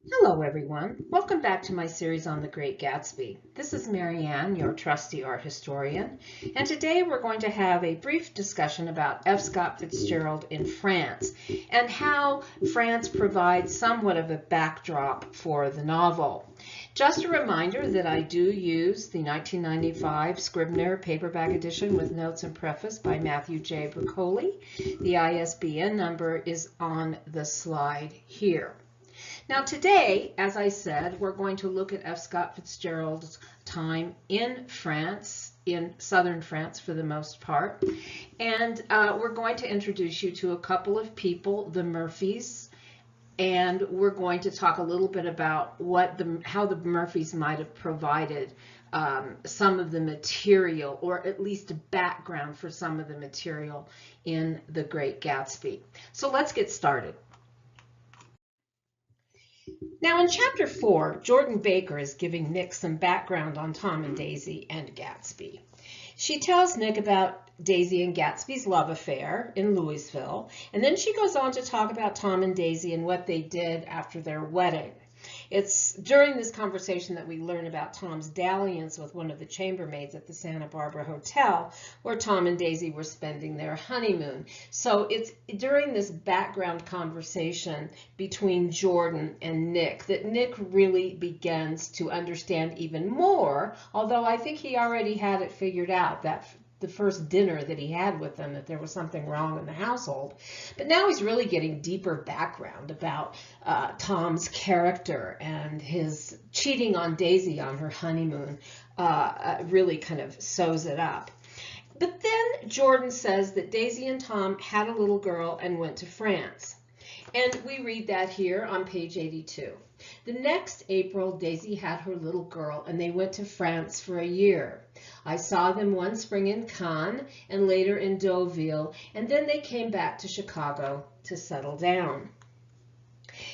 Hello everyone, welcome back to my series on the Great Gatsby. This is Marianne, your trusty art historian, and today we're going to have a brief discussion about F. Scott Fitzgerald in France and how France provides somewhat of a backdrop for the novel. Just a reminder that I do use the 1995 Scribner paperback edition with notes and preface by Matthew J. Bercoli. The ISBN number is on the slide here. Now today, as I said, we're going to look at F. Scott Fitzgerald's time in France, in southern France for the most part, and we're going to introduce you to a couple of people, the Murphys, and we're going to talk a little bit about how the Murphys might have provided some of the material, or at least a background for some of the material in The Great Gatsby. So let's get started. Now in chapter 4, Jordan Baker is giving Nick some background on Tom and Daisy and Gatsby. She tells Nick about Daisy and Gatsby's love affair in Louisville, and then she goes on to talk about Tom and Daisy and what they did after their wedding. It's during this conversation that we learn about Tom's dalliance with one of the chambermaids at the Santa Barbara Hotel, where Tom and Daisy were spending their honeymoon. So it's during this background conversation between Jordan and Nick that Nick really begins to understand even more, although I think he already had it figured out that the first dinner that he had with them, that there was something wrong in the household. But now he's really getting deeper background about Tom's character, and his cheating on Daisy on her honeymoon really kind of sews it up. But then Jordan says that Daisy and Tom had a little girl and went to France. And we read that here on page 82. The next April, Daisy had her little girl, and they went to France for a year. I saw them one spring in Cannes and later in Deauville, and then they came back to Chicago to settle down.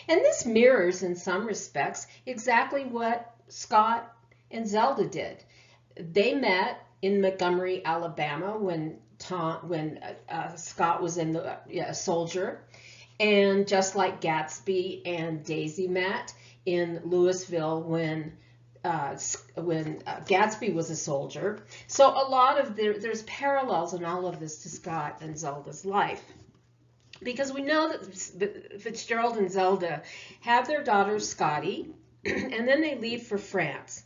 And this mirrors, in some respects, exactly what Scott and Zelda did. They met in Montgomery, Alabama, when Scott was a soldier. And just like Gatsby and Daisy met in Louisville when Gatsby was a soldier. So a lot of there's parallels in all of this to Scott and Zelda's life. Because we know that Fitzgerald and Zelda have their daughter Scotty, and then they leave for France.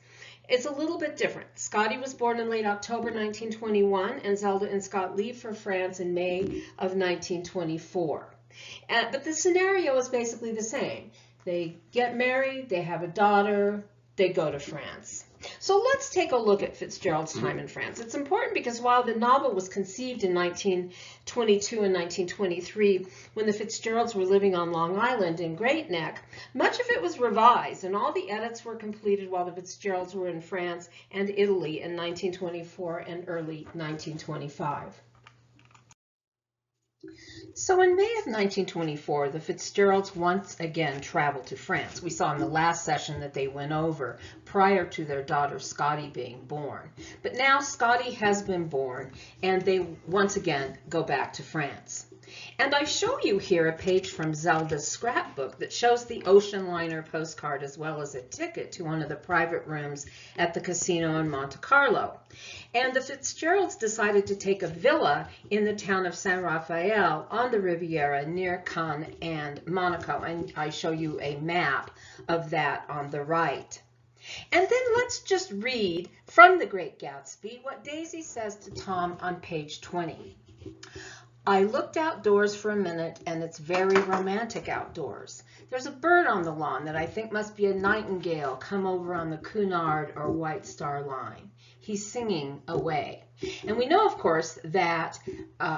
It's a little bit different. Scotty was born in late October 1921, and Zelda and Scott leave for France in May of 1924. But the scenario is basically the same. They get married, they have a daughter, they go to France. So let's take a look at Fitzgerald's time in France. It's important because while the novel was conceived in 1922 and 1923, when the Fitzgeralds were living on Long Island in Great Neck, much of it was revised, and all the edits were completed while the Fitzgeralds were in France and Italy in 1924 and early 1925. So in May of 1924, the Fitzgeralds once again traveled to France. We saw in the last session that they went over prior to their daughter Scotty being born. But now Scotty has been born, and they once again go back to France. And I show you here a page from Zelda's scrapbook that shows the ocean liner postcard as well as a ticket to one of the private rooms at the casino in Monte Carlo. And the Fitzgeralds decided to take a villa in the town of San Rafael on the Riviera near Cannes and Monaco. And I show you a map of that on the right. And then let's just read from The Great Gatsby what Daisy says to Tom on page 20. I looked outdoors for a minute, and it's very romantic outdoors. There's a bird on the lawn that I think must be a nightingale come over on the Cunard or White Star Line. He's singing away. And we know, of course, that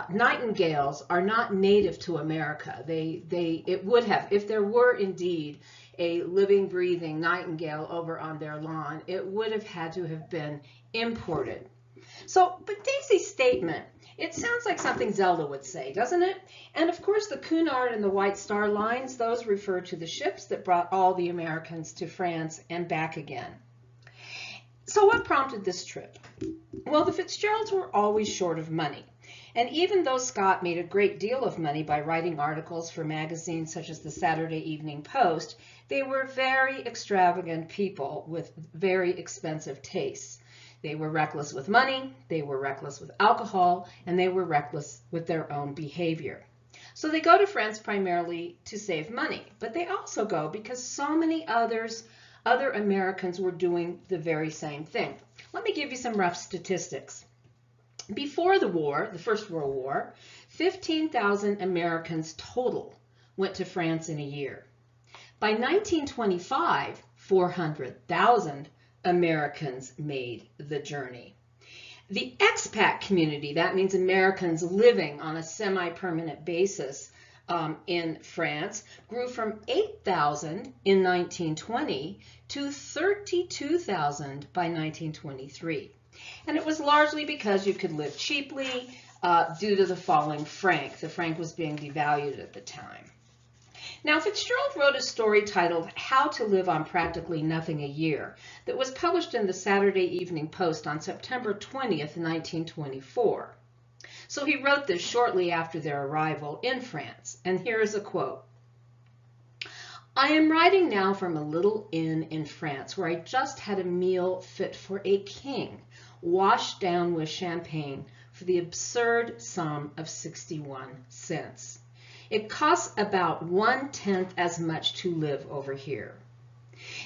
nightingales are not native to America. It would have, if there were indeed a living, breathing nightingale over on their lawn, it would have had to have been imported. So, but Daisy's statement, it sounds like something Zelda would say, doesn't it? And of course, the Cunard and the White Star Lines, those refer to the ships that brought all the Americans to France and back again. So what prompted this trip? Well, the Fitzgeralds were always short of money. And even though Scott made a great deal of money by writing articles for magazines such as the Saturday Evening Post, they were very extravagant people with very expensive tastes. They were reckless with money, they were reckless with alcohol, and they were reckless with their own behavior. So they go to France primarily to save money, but they also go because so many other Americans were doing the very same thing. Let me give you some rough statistics. Before the war, the First World War, 15,000 Americans total went to France in a year. By 1925, 400,000 Americans made the journey. The expat community, that means Americans living on a semi-permanent basis in France, grew from 8,000 in 1920 to 32,000 by 1923. And it was largely because you could live cheaply due to the falling franc. The franc was being devalued at the time. Now, Fitzgerald wrote a story titled How to Live on Practically Nothing a Year that was published in the Saturday Evening Post on September 20th, 1924. So he wrote this shortly after their arrival in France, and here is a quote. I am writing now from a little inn in France where I just had a meal fit for a king, washed down with champagne for the absurd sum of 61 cents. It costs about 1/10 as much to live over here.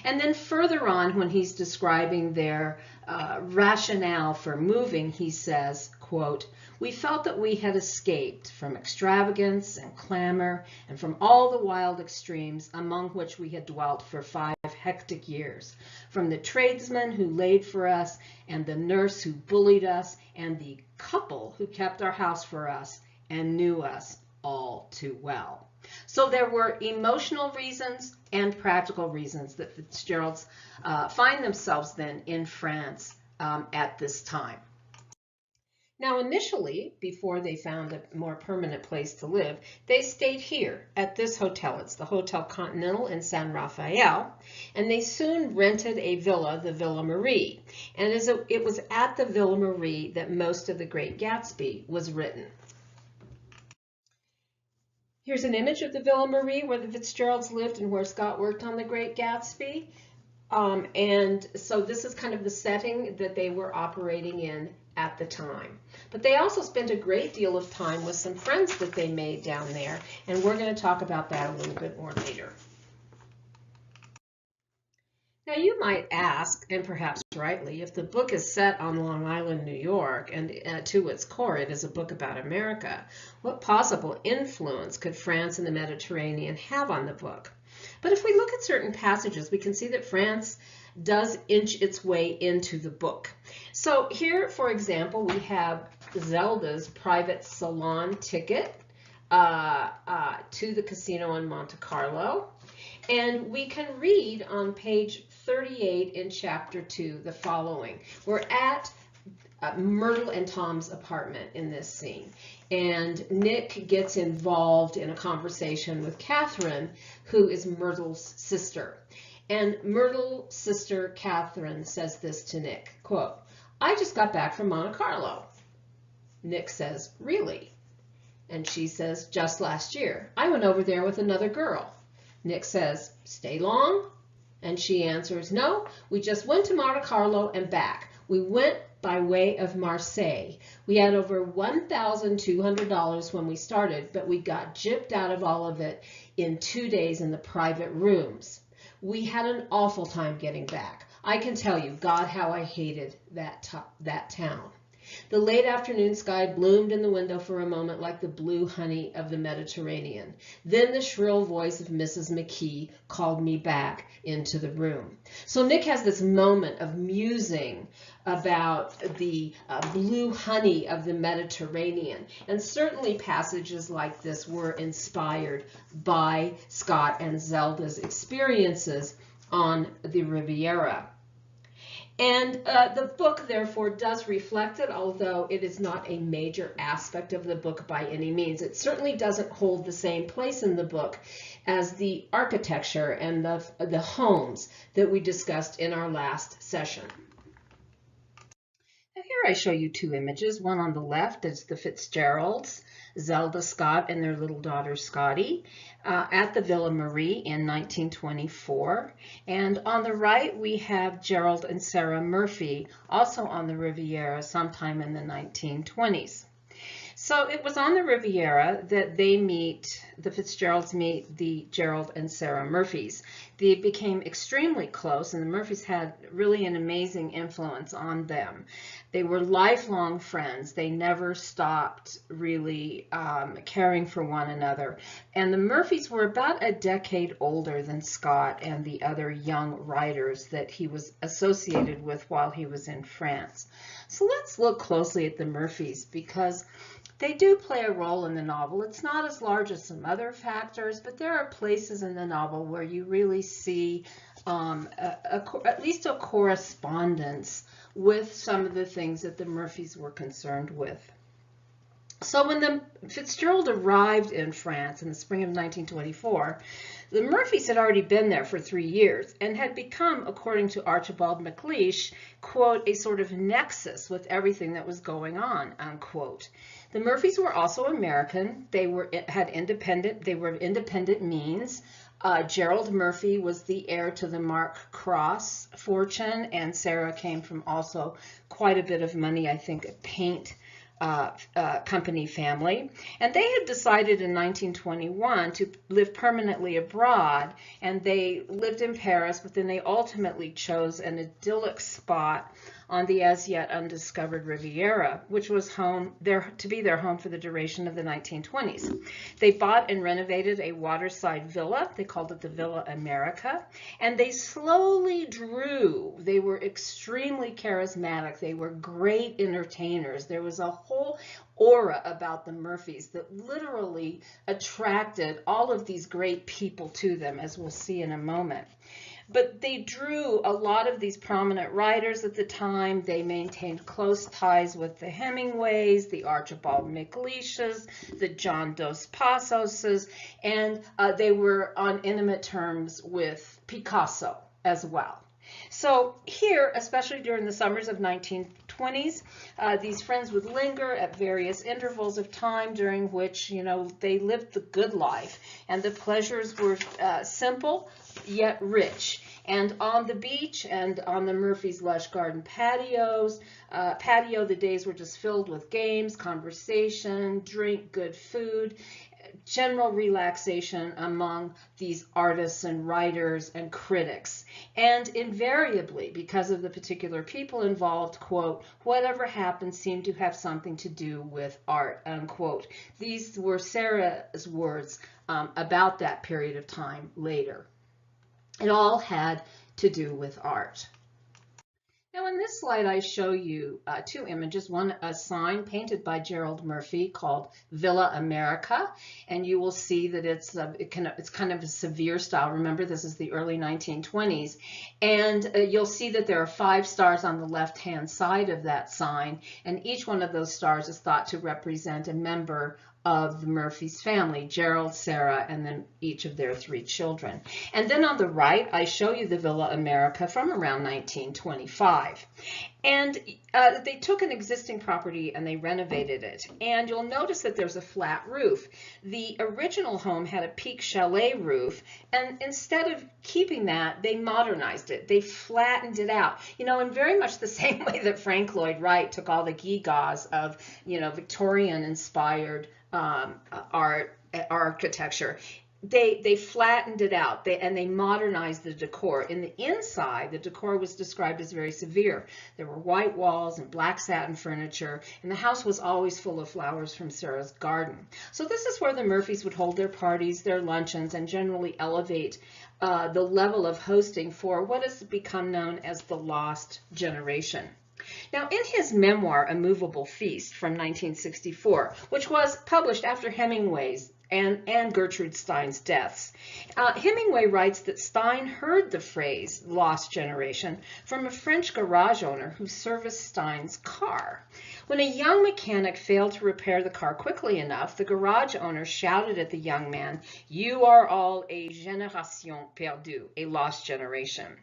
And then further on, when he's describing their rationale for moving, he says, quote, we felt that we had escaped from extravagance and clamor and from all the wild extremes among which we had dwelt for 5 hectic years, from the tradesman who laid for us and the nurse who bullied us and the couple who kept our house for us and knew us all too well. So there were emotional reasons and practical reasons that Fitzgeralds find themselves then in France at this time. Now, initially, before they found a more permanent place to live, they stayed here at this hotel. It's the Hotel Continental in San Rafael, and they soon rented a villa, the Villa Marie. And it was at the Villa Marie that most of the Great Gatsby was written. Here's an image of the Villa Marie where the Fitzgeralds lived and where Scott worked on the Great Gatsby. And so this is kind of the setting that they were operating in at the time. But they also spent a great deal of time with some friends that they made down there, and we're going to talk about that a little bit more later. Now you might ask, and perhaps rightly, if the book is set on Long Island, New York, and to its core it is a book about America, what possible influence could France and the Mediterranean have on the book? But if we look at certain passages, we can see that France does inch its way into the book. So here, for example, we have Zelda's private salon ticket to the casino in Monte Carlo. And we can read on page 38 in chapter 2 the following. We're at Myrtle and Tom's apartment in this scene. And Nick gets involved in a conversation with Catherine, who is Myrtle's sister. And Myrtle's sister, Catherine, says this to Nick, quote, I just got back from Monte Carlo. Nick says, really? And she says, just last year. I went over there with another girl. Nick says, stay long? And she answers, no, we just went to Monte Carlo and back. We went by way of Marseille. We had over $1,200 when we started, but we got gypped out of all of it in 2 days in the private rooms. We had an awful time getting back. I can tell you, God, how I hated that town. The late afternoon sky bloomed in the window for a moment like the blue honey of the Mediterranean. Then the shrill voice of Mrs. McKee called me back into the room. So Nick has this moment of musing about the blue honey of the Mediterranean. And certainly passages like this were inspired by Scott and Zelda's experiences on the Riviera. And the book, therefore, does reflect it, although it is not a major aspect of the book by any means. It certainly doesn't hold the same place in the book as the architecture and the homes that we discussed in our last session. Now, Here I show you two images. One on the left is the Fitzgeralds, Zelda Scott and their little daughter Scotty, at the Villa Marie in 1924. And on the right we have Gerald and Sara Murphy, also on the Riviera sometime in the 1920s. So it was on the Riviera that the Fitzgeralds meet the Gerald and Sara Murphys. They became extremely close, and the Murphys had really an amazing influence on them. They were lifelong friends. They never stopped really caring for one another. And the Murphys were about a decade older than Scott and the other young writers that he was associated with while he was in France. So let's look closely at the Murphys, because they do play a role in the novel. It's not as large as some other factors, but there are places in the novel where you really see at least a correspondence with some of the things that the Murphys were concerned with. So when the Fitzgerald arrived in France in the spring of 1924, the Murphys had already been there for 3 years and had become, according to Archibald MacLeish, quote, a sort of nexus with everything that was going on, unquote. The Murphys were also American. They were of independent means. Gerald Murphy was the heir to the Mark Cross fortune, and Sarah came from also quite a bit of money, I think, a paint company family. And they had decided in 1921 to live permanently abroad, and they lived in Paris, but then they ultimately chose an idyllic spot on the as yet undiscovered Riviera, which was to be their home for the duration of the 1920s. They bought and renovated a waterside villa. They called it the Villa America, and they slowly drew. They were extremely charismatic. They were great entertainers. There was a whole aura about the Murphys that literally attracted all of these great people to them, as we'll see in a moment. But they drew a lot of these prominent writers at the time. They maintained close ties with the Hemingways, the Archibald MacLeishes, the John Dos Passoses, and they were on intimate terms with Picasso as well. So here, especially during the summers of 1920s, these friends would linger at various intervals of time during which, they lived the good life, and the pleasures were simple yet rich. And on the beach and on the Murphys' lush garden patio, the days were just filled with games, conversation, drink, good food, general relaxation among these artists and writers and critics. And invariably, because of the particular people involved, quote, whatever happened seemed to have something to do with art, unquote. These were Sarah's words about that period of time later. It all had to do with art. Now in this slide I show you two images, one a sign painted by Gerald Murphy called Villa America, and you will see that it's kind of a severe style. Remember, this is the early 1920s, and you'll see that there are 5 stars on the left hand side of that sign, and each one of those stars is thought to represent a member of the Murphys family, Gerald, Sarah, and then each of their 3 children. And then on the right, I show you the Villa America from around 1925. And they took an existing property and they renovated it. And you'll notice that there's a flat roof. The original home had a peak chalet roof, and instead of keeping that, they modernized it. They flattened it out, in very much the same way that Frank Lloyd Wright took all the gewgaws of, Victorian-inspired architecture. They flattened it out and they modernized the decor. In the inside, the decor was described as very severe. There were white walls and black satin furniture, and the house was always full of flowers from Sarah's garden. So this is where the Murphys would hold their parties, their luncheons, and generally elevate the level of hosting for what has become known as the lost generation. Now, in his memoir, A Movable Feast from 1964, which was published after Hemingway's and Gertrude Stein's deaths, Hemingway writes that Stein heard the phrase lost generation from a French garage owner who serviced Stein's car. When a young mechanic failed to repair the car quickly enough, the garage owner shouted at the young man, "You are all a génération perdue, a lost generation."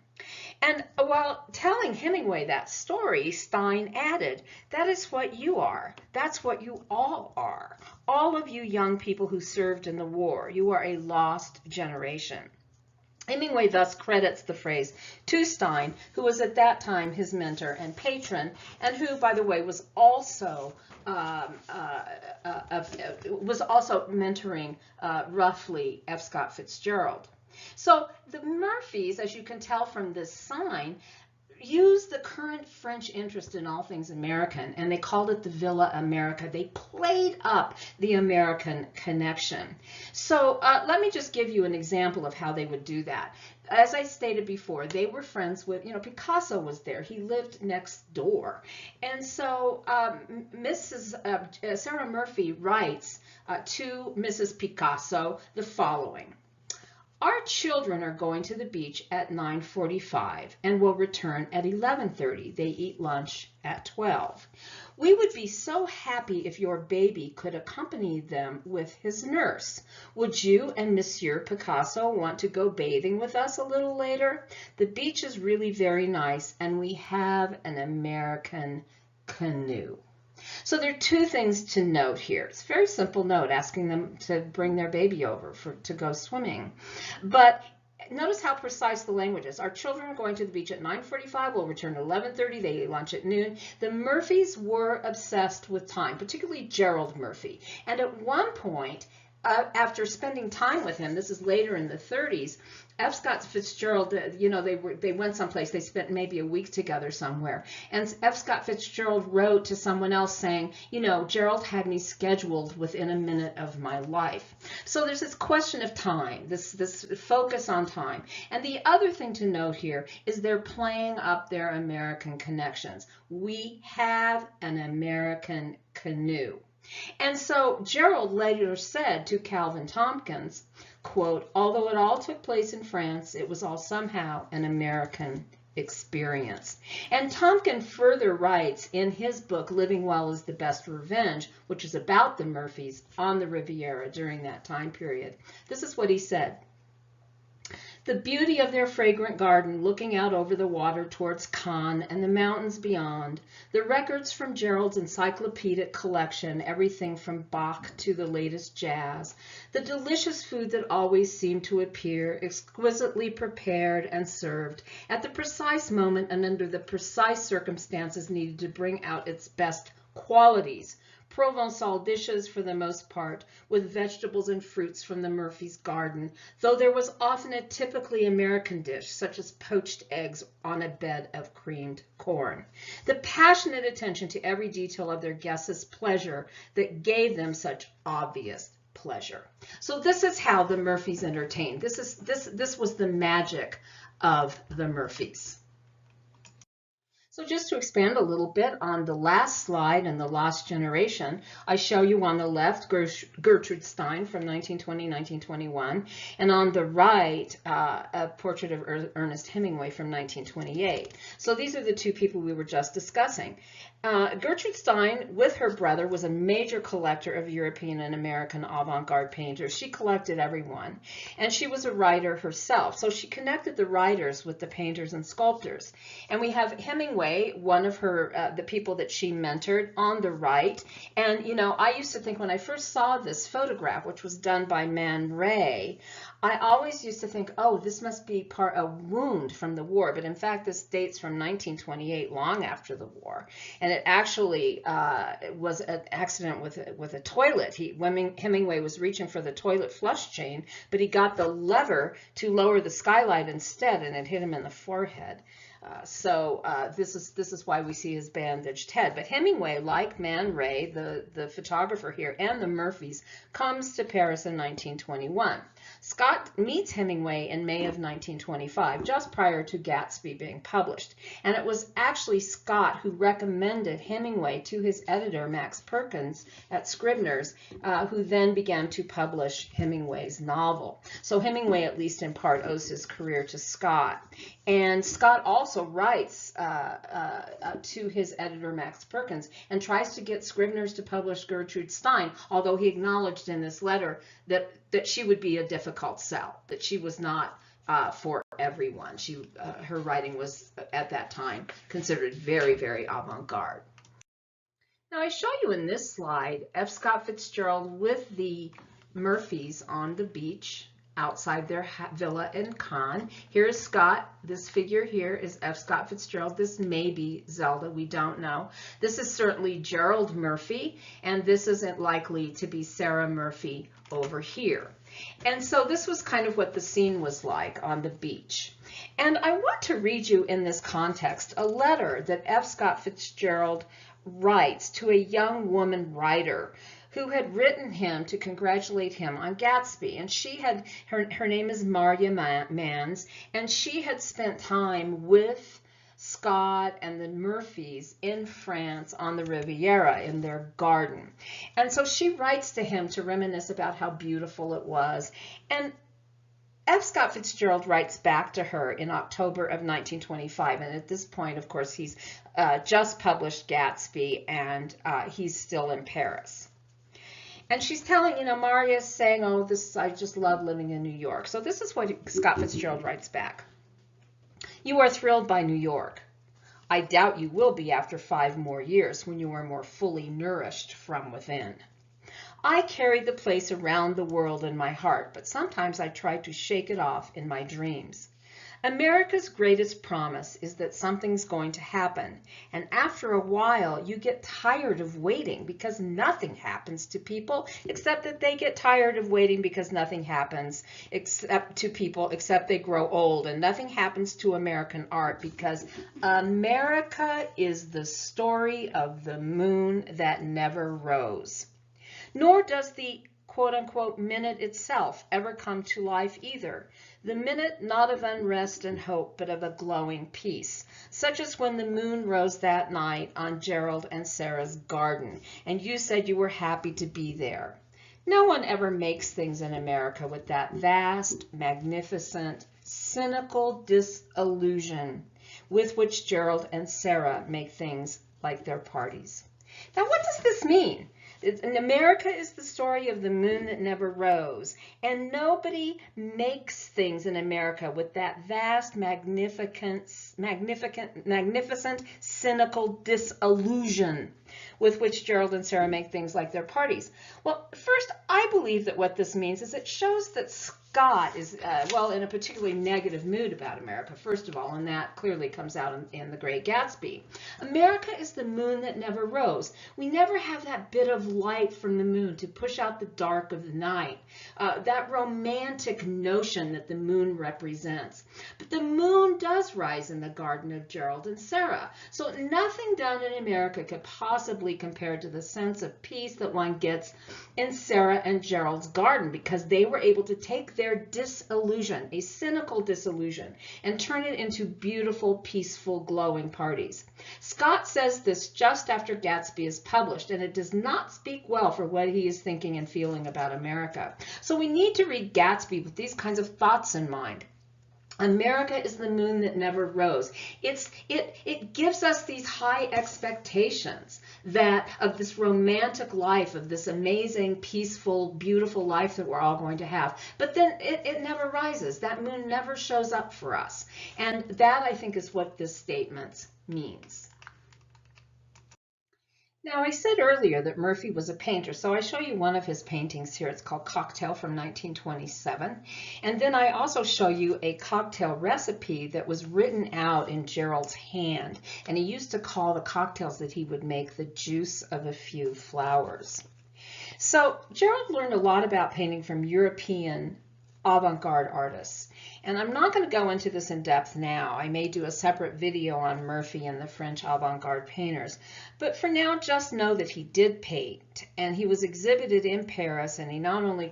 And while telling Hemingway that story, Stein added, "That is what you are. That's what you all are. All of you young people who served in the war, you are a lost generation." Hemingway thus credits the phrase to Stein, who was at that time his mentor and patron, and who, by the way, was also mentoring roughly F. Scott Fitzgerald. So the Murphys, as you can tell from this sign, used the current French interest in all things American, and they called it the Villa America. They played up the American connection. So let me just give you an example of how they would do that. As I stated before, they were friends with, Picasso was there. He lived next door. And so Mrs. Sara Murphy writes to Mrs. Picasso the following. "Our children are going to the beach at 9:45 and will return at 11:30. They eat lunch at 12. We would be so happy if your baby could accompany them with his nurse. Would you and Monsieur Picasso want to go bathing with us a little later? The beach is really very nice and we have an American canoe." So there are two things to note here. It's a very simple note asking them to bring their baby over to go swimming. But notice how precise the language is. Our children are going to the beach at 9:45. We'll return at 11:30. They eat lunch at noon. The Murphys were obsessed with time, particularly Gerald Murphy. And at one point, after spending time with him, this is later in the 30s, F. Scott Fitzgerald, they went someplace, they spent maybe a week together somewhere. And F. Scott Fitzgerald wrote to someone else saying, Gerald had me scheduled within a minute of my life. So there's this question of time, this focus on time. And the other thing to note here is they're playing up their American connections. We have an American canoe. And so Gerald later said to Calvin Tompkins, quote, "Although it all took place in France, it was all somehow an American experience." And Tompkins further writes in his book, Living Well is the Best Revenge, which is about the Murphys on the Riviera during that time period. This is what he said. "The beauty of their fragrant garden looking out over the water towards Cannes and the mountains beyond, the records from Gerald's encyclopedic collection, everything from Bach to the latest jazz, the delicious food that always seemed to appear exquisitely prepared and served at the precise moment and under the precise circumstances needed to bring out its best qualities. Provençal dishes for the most part, with vegetables and fruits from the Murphys' garden, though there was often a typically American dish, such as poached eggs on a bed of creamed corn. The passionate attention to every detail of their guests' pleasure that gave them such obvious pleasure." So this is how the Murphys entertained. This was the magic of the Murphys. So just to expand a little bit on the last slide and the lost generation, I show you on the left Gertrude Stein from 1920-1921, and on the right a portrait of Ernest Hemingway from 1928. So these are the two people we were just discussing. Gertrude Stein, with her brother, was a major collector of European and American avant-garde painters. She collected everyone, and she was a writer herself. So she connected the writers with the painters and sculptors. And we have Hemingway, one of her, the people that she mentored, on the right. And, I used to think when I first saw this photograph, which was done by Man Ray, I always used to think, oh, this must be a wound from the war. But in fact, this dates from 1928, long after the war. And it actually was an accident with a toilet. Hemingway was reaching for the toilet flush chain, but he got the lever to lower the skylight instead, and it hit him in the forehead. So this is why we see his bandaged head. But Hemingway, like Man Ray, the photographer here, and the Murphys, comes to Paris in 1921. Scott meets Hemingway in May of 1925, just prior to Gatsby being published. And it was actually Scott who recommended Hemingway to his editor, Max Perkins, at Scribner's, who then began to publish Hemingway's novel. So Hemingway, at least in part, owes his career to Scott. And Scott also writes to his editor, Max Perkins, and tries to get Scribner's to publish Gertrude Stein, although he acknowledged in this letter that she would be a difficult sell, that she was not for everyone. Her writing was, at that time, considered very, very avant-garde. Now, I show you in this slide F. Scott Fitzgerald with the Murphys on the beach outside their villa in Cannes. Here's Scott. This figure here is F. Scott Fitzgerald. This may be Zelda. We don't know. This is certainly Gerald Murphy, and this isn't likely to be Sara Murphy over here. And so this was kind of what the scene was like on the beach. And I want to read you in this context a letter that F. Scott Fitzgerald writes to a young woman writer who had written him to congratulate him on Gatsby. And she had, her name is Maria Mans, and she had spent time with Scott and the Murphys in France on the Riviera in their garden. And so she writes to him to reminisce about how beautiful it was. And F. Scott Fitzgerald writes back to her in October of 1925, and at this point, of course, he's just published Gatsby, and he's still in Paris. And she's telling, Maria's saying, oh, I just love living in New York. So this is what Scott Fitzgerald writes back. You are thrilled by New York. I doubt you will be after 5 more years when you are more fully nourished from within. I carry the place around the world in my heart, but sometimes I try to shake it off in my dreams. America's greatest promise is that something's going to happen, and after a while you get tired of waiting because nothing happens to people except that they get tired of waiting because nothing happens except they grow old, and nothing happens to American art because America is the story of the moon that never rose. Nor does the quote-unquote minute itself ever come to life either. The minute not of unrest and hope, but of a glowing peace, such as when the moon rose that night on Gerald and Sara's garden, and you said you were happy to be there. No one ever makes things in America with that vast, magnificent, cynical disillusion with which Gerald and Sara make things like their parties. Now, what does this mean? America is the story of the moon that never rose, and nobody makes things in America with that vast, magnificent, cynical disillusion with which Gerald and Sara make things like their parties. Well, first, I believe that what this means is it shows that Scott is, in a particularly negative mood about America, first of all, and that clearly comes out in The Great Gatsby. America is the moon that never rose. We never have that bit of light from the moon to push out the dark of the night, that romantic notion that the moon represents. But the moon does rise in the garden of Gerald and Sara, so nothing done in America could possibly compare to the sense of peace that one gets in Sara and Gerald's garden, because they were able to take their disillusion, a cynical disillusion, and turn it into beautiful, peaceful, glowing parties. Scott says this just after Gatsby is published, and it does not speak well for what he is thinking and feeling about America. So we need to read Gatsby with these kinds of thoughts in mind. America is the moon that never rose. It gives us these high expectations of this romantic life, of this amazing, peaceful, beautiful life that we're all going to have. But then it never rises. That moon never shows up for us. And that, I think, is what this statement means. Now, I said earlier that Murphy was a painter, so I show you one of his paintings here. It's called Cocktail from 1927. And then I also show you a cocktail recipe that was written out in Gerald's hand. And he used to call the cocktails that he would make the juice of a few flowers. So Gerald learned a lot about painting from European avant-garde artists. And I'm not going to go into this in depth now. I may do a separate video on Murphy and the French avant-garde painters. But for now, just know that he did paint, and he was exhibited in Paris, and he only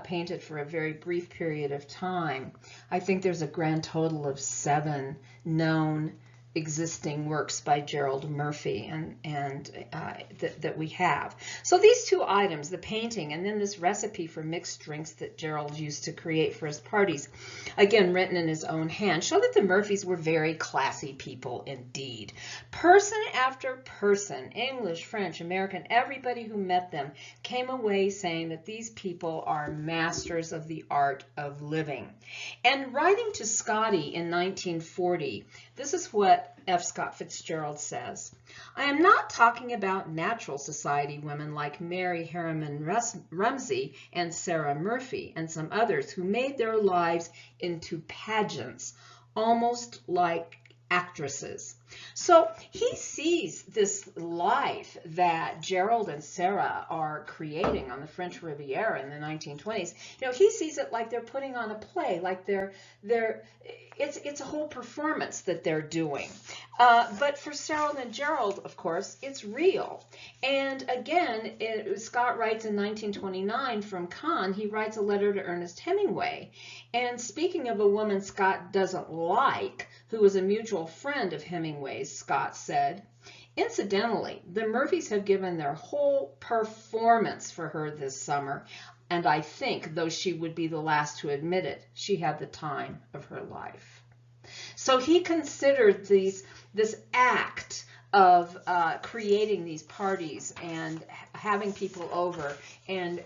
painted for a very brief period of time. I think there's a grand total of 7 known existing works by Gerald Murphy that we have. So these 2 items, the painting and then this recipe for mixed drinks that Gerald used to create for his parties, again written in his own hand, show that the Murphys were very classy people indeed. Person after person, English, French, American, everybody who met them came away saying that these people are masters of the art of living. And writing to Scotty in 1940, this is what F. Scott Fitzgerald says: "I am not talking about natural society women like Mary Harriman Rumsey and Sara Murphy and some others who made their lives into pageants, almost like actresses." So he sees this life that Gerald and Sara are creating on the French Riviera in the 1920s. He sees it like they're putting on a play, like it's a whole performance that they're doing. But for Sara and Gerald, of course, it's real. And again, Scott writes in 1929 from Cannes, he writes a letter to Ernest Hemingway. And speaking of a woman Scott doesn't like, who was a mutual friend of Hemingway's, Scott said, "Incidentally, the Murphys have given their whole performance for her this summer, and I think, though she would be the last to admit it, she had the time of her life." So he considered this act of creating these parties and having people over and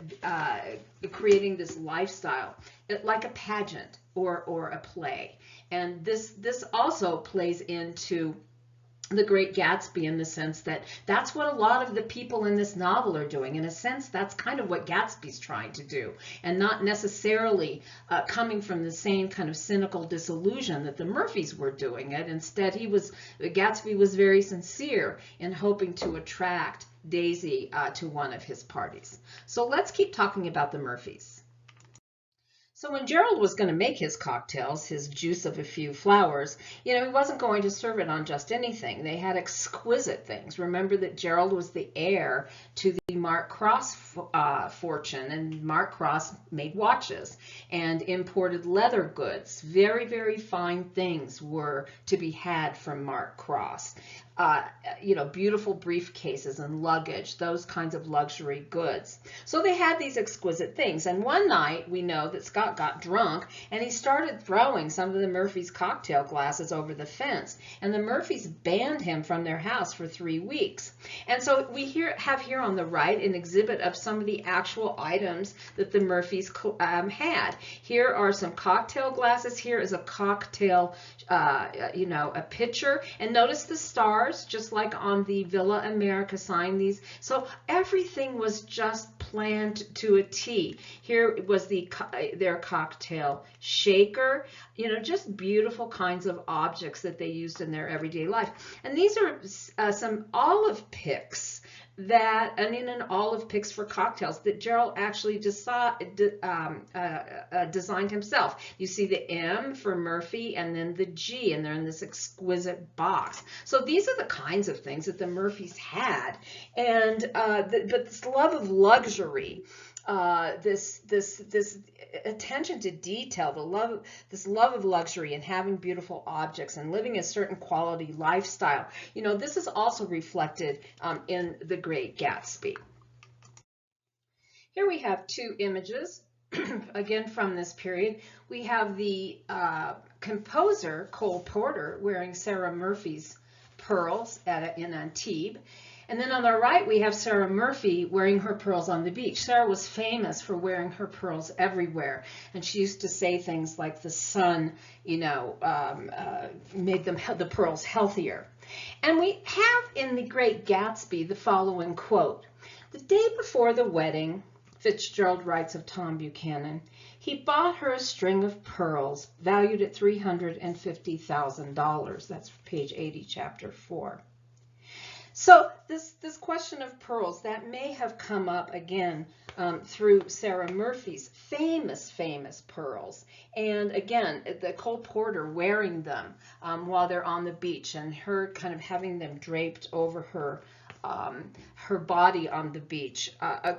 creating this lifestyle like a pageant or a play. And this also plays into the Great Gatsby in the sense that that's what a lot of the people in this novel are doing. In a sense, that's kind of what Gatsby's trying to do, and not necessarily coming from the same kind of cynical disillusion that the Murphys were doing it. Instead, Gatsby was very sincere in hoping to attract Daisy to one of his parties. So let's keep talking about the Murphys. So when Gerald was going to make his cocktails, his juice of a few flowers, he wasn't going to serve it on just anything. They had exquisite things. Remember that Gerald was the heir to the Mark Cross fortune, and Mark Cross made watches and imported leather goods. Very, very fine things were to be had from Mark Cross. Beautiful briefcases and luggage, those kinds of luxury goods. So they had these exquisite things. And one night, we know that Scott got drunk and he started throwing some of the Murphys' cocktail glasses over the fence. And the Murphys banned him from their house for 3 weeks. And so we have here on the right an exhibit of some of the actual items that the Murphys had. Here are some cocktail glasses. Here is a cocktail, a pitcher. And notice the stars, just like on the Villa America sign. So everything was just planned to a T. Here was their cocktail shaker, just beautiful kinds of objects that they used in their everyday life. And these are some olive picks olive picks for cocktails that Gerald actually designed himself. You see the M for Murphy and then the G, and they're in this exquisite box. So these are the kinds of things that the Murphys had, and but this love of luxury, this attention to detail, this love of luxury and having beautiful objects and living a certain quality lifestyle. This is also reflected in the Great Gatsby. Here we have 2 images, again from this period. We have the composer, Cole Porter, wearing Sara Murphy's pearls in Antibes. And then on the right, we have Sara Murphy wearing her pearls on the beach. Sara was famous for wearing her pearls everywhere. And she used to say things like the sun, made the pearls healthier. And we have in the Great Gatsby the following quote: "The day before the wedding," Fitzgerald writes of Tom Buchanan, "he bought her a string of pearls valued at $350,000. That's page 80, chapter 4. So this question of pearls, that may have come up again through Sara Murphy's famous pearls. And again, the Cole Porter wearing them while they're on the beach, and her kind of having them draped over her her body on the beach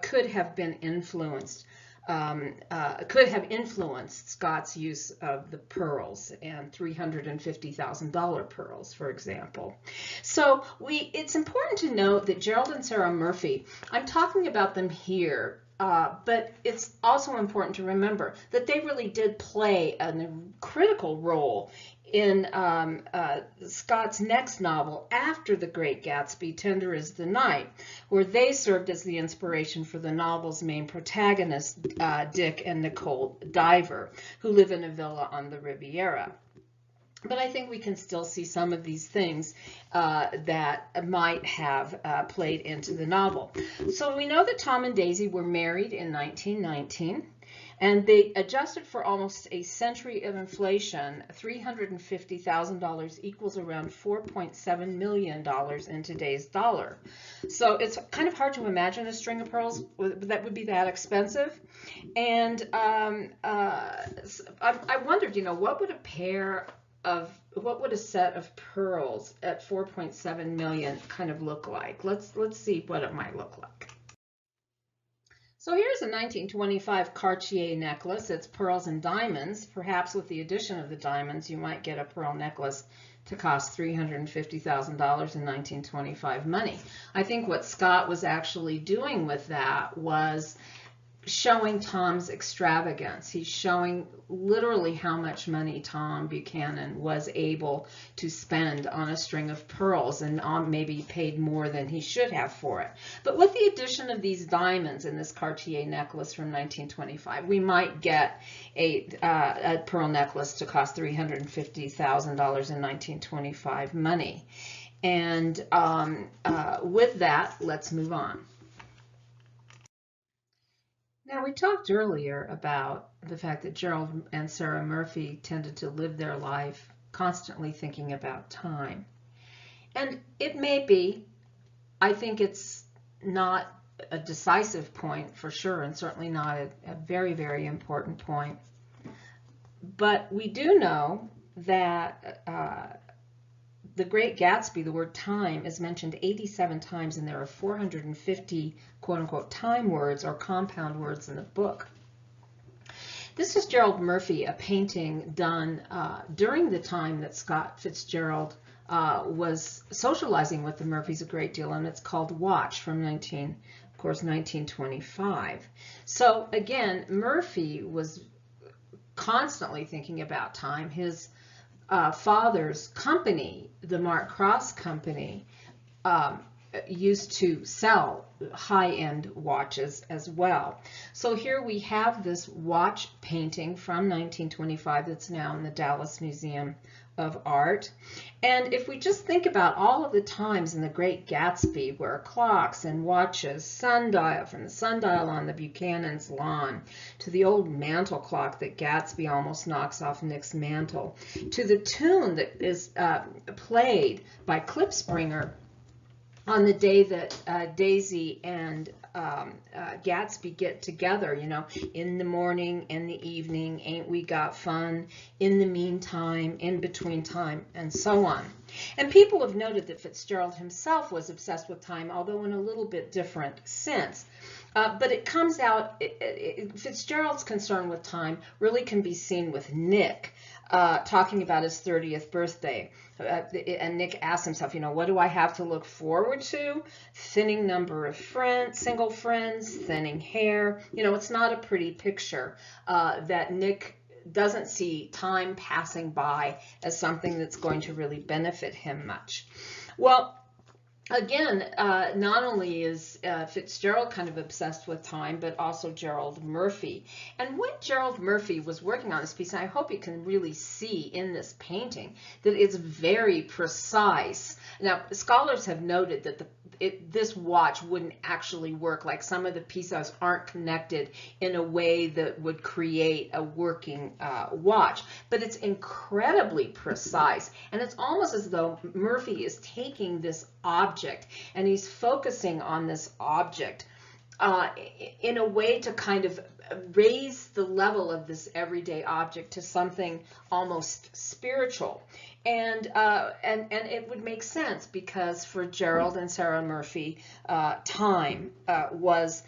could have been influenced. Could have influenced Scott's use of the pearls and $350,000 pearls, for example. So it's important to note that Gerald and Sara Murphy, I'm talking about them here, but it's also important to remember that they really did play a critical role in Scott's next novel after The Great Gatsby, Tender is the Night, where they served as the inspiration for the novel's main protagonists, Dick and Nicole Diver, who live in a villa on the Riviera. But I think we can still see some of these things that might have played into the novel. So we know that Tom and Daisy were married in 1919. And they adjusted for almost a century of inflation. $350,000 equals around $4.7 million in today's dollar. So it's kind of hard to imagine a string of pearls that would be that expensive. And I wondered, what would what would a set of pearls at 4.7 million kind of look like? Let's see what it might look like. So here's a 1925 Cartier necklace. It's pearls and diamonds. Perhaps with the addition of the diamonds, you might get a pearl necklace to cost $350,000 in 1925 money. I think what Scott was actually doing with that was showing Tom's extravagance. He's showing literally how much money Tom Buchanan was able to spend on a string of pearls, and maybe paid more than he should have for it. But with the addition of these diamonds in this Cartier necklace from 1925, we might get a pearl necklace to cost $350,000 in 1925 money. And with that, let's move on. Now, we talked earlier about the fact that Gerald and Sara Murphy tended to live their life constantly thinking about time. And it may be, I think it's not a decisive point for sure, and certainly not a very, very important point. But we do know that The Great Gatsby, the word time, is mentioned 87 times, and there are 450 quote-unquote time words or compound words in the book. This is Gerald Murphy, a painting done during the time that Scott Fitzgerald was socializing with the Murphys a great deal, and it's called Watch, from 1925. So again, Murphy was constantly thinking about time. His father's company, the Mark Cross Company, used to sell high-end watches as well. So here we have this watch painting from 1925 that's now in the Dallas Museum of Art. And if we just think about all of the times in The Great Gatsby where clocks and watches, sundial, from the sundial on the Buchanan's lawn to the old mantle clock that Gatsby almost knocks off Nick's mantle, to the tune that is played by Klipspringer on the day that Daisy and Gatsby get together, in the morning, in the evening, ain't we got fun, in the meantime, in between time, and so on. And people have noted that Fitzgerald himself was obsessed with time, although in a little bit different sense. But it comes out, Fitzgerald's concern with time really can be seen with Nick, talking about his 30th birthday. And Nick asks himself, what do I have to look forward to? Thinning number of friends, single friends, thinning hair. It's not a pretty picture that Nick doesn't see time passing by as something that's going to really benefit him much. Well, again, not only is Fitzgerald kind of obsessed with time, but also Gerald Murphy. And when Gerald Murphy was working on this piece, and I hope you can really see in this painting that it's very precise. Now, scholars have noted that this watch wouldn't actually work. Like some of the pieces aren't connected in a way that would create a working watch, but it's incredibly precise. And it's almost as though Murphy is taking this object and he's focusing on this object in a way to kind of raise the level of this everyday object to something almost spiritual. And it would make sense because for Gerald and Sara Murphy, time was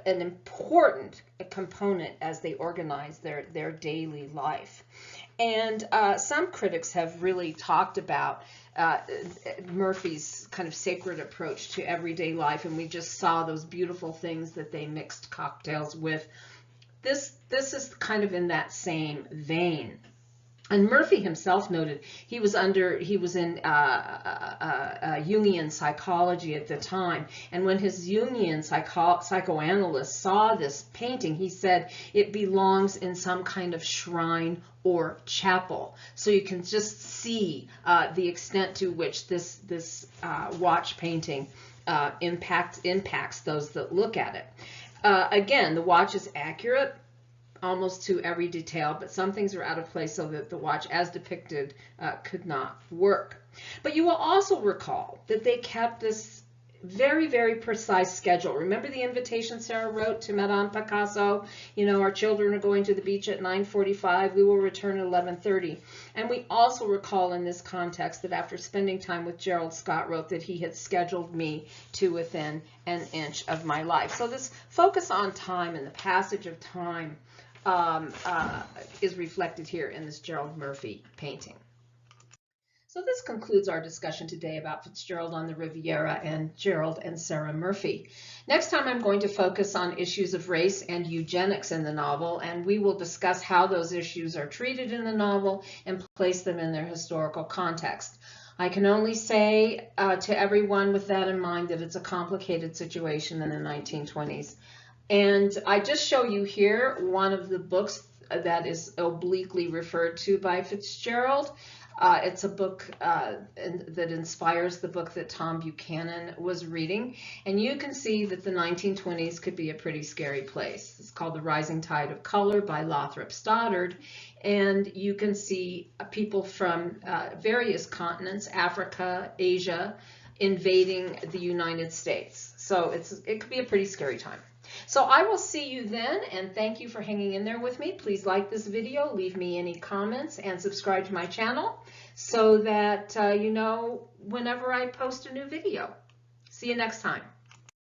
an important component as they organized their daily life. And some critics have really talked about Murphy's kind of sacred approach to everyday life, and we just saw those beautiful things that they mixed cocktails with. This is kind of in that same vein. And Murphy himself noted he was in Jungian psychology at the time, and when his Jungian psychoanalyst saw this painting, he said it belongs in some kind of shrine or chapel. So you can just see the extent to which this watch painting impacts those that look at it. Again, the watch is accurate almost to every detail, but some things are out of place so that the watch as depicted could not work. But you will also recall that they kept this very, very precise schedule. Remember the invitation Sarah wrote to Madame Picasso? You know, our children are going to the beach at 9:45. We will return at 11:30. And we also recall in this context that after spending time with Gerald, Scott wrote that he had scheduled me to within an inch of my life. So this focus on time and the passage of time is reflected here in this Gerald Murphy painting. So this concludes our discussion today about Fitzgerald on the Riviera and Gerald and Sara Murphy. Next time I'm going to focus on issues of race and eugenics in the novel, and we will discuss how those issues are treated in the novel and place them in their historical context. I can only say to everyone with that in mind that it's a complicated situation in the 1920s. And I just show you here one of the books that is obliquely referred to by Fitzgerald. It's a book that inspires the book that Tom Buchanan was reading. And you can see that the 1920s could be a pretty scary place. It's called The Rising Tide of Color by Lothrop Stoddard. And you can see people from various continents, Africa, Asia, invading the United States. So it could be a pretty scary time. So I will see you then, and thank you for hanging in there with me. Please like this video, leave me any comments, and subscribe to my channel so that you know whenever I post a new video. See you next time.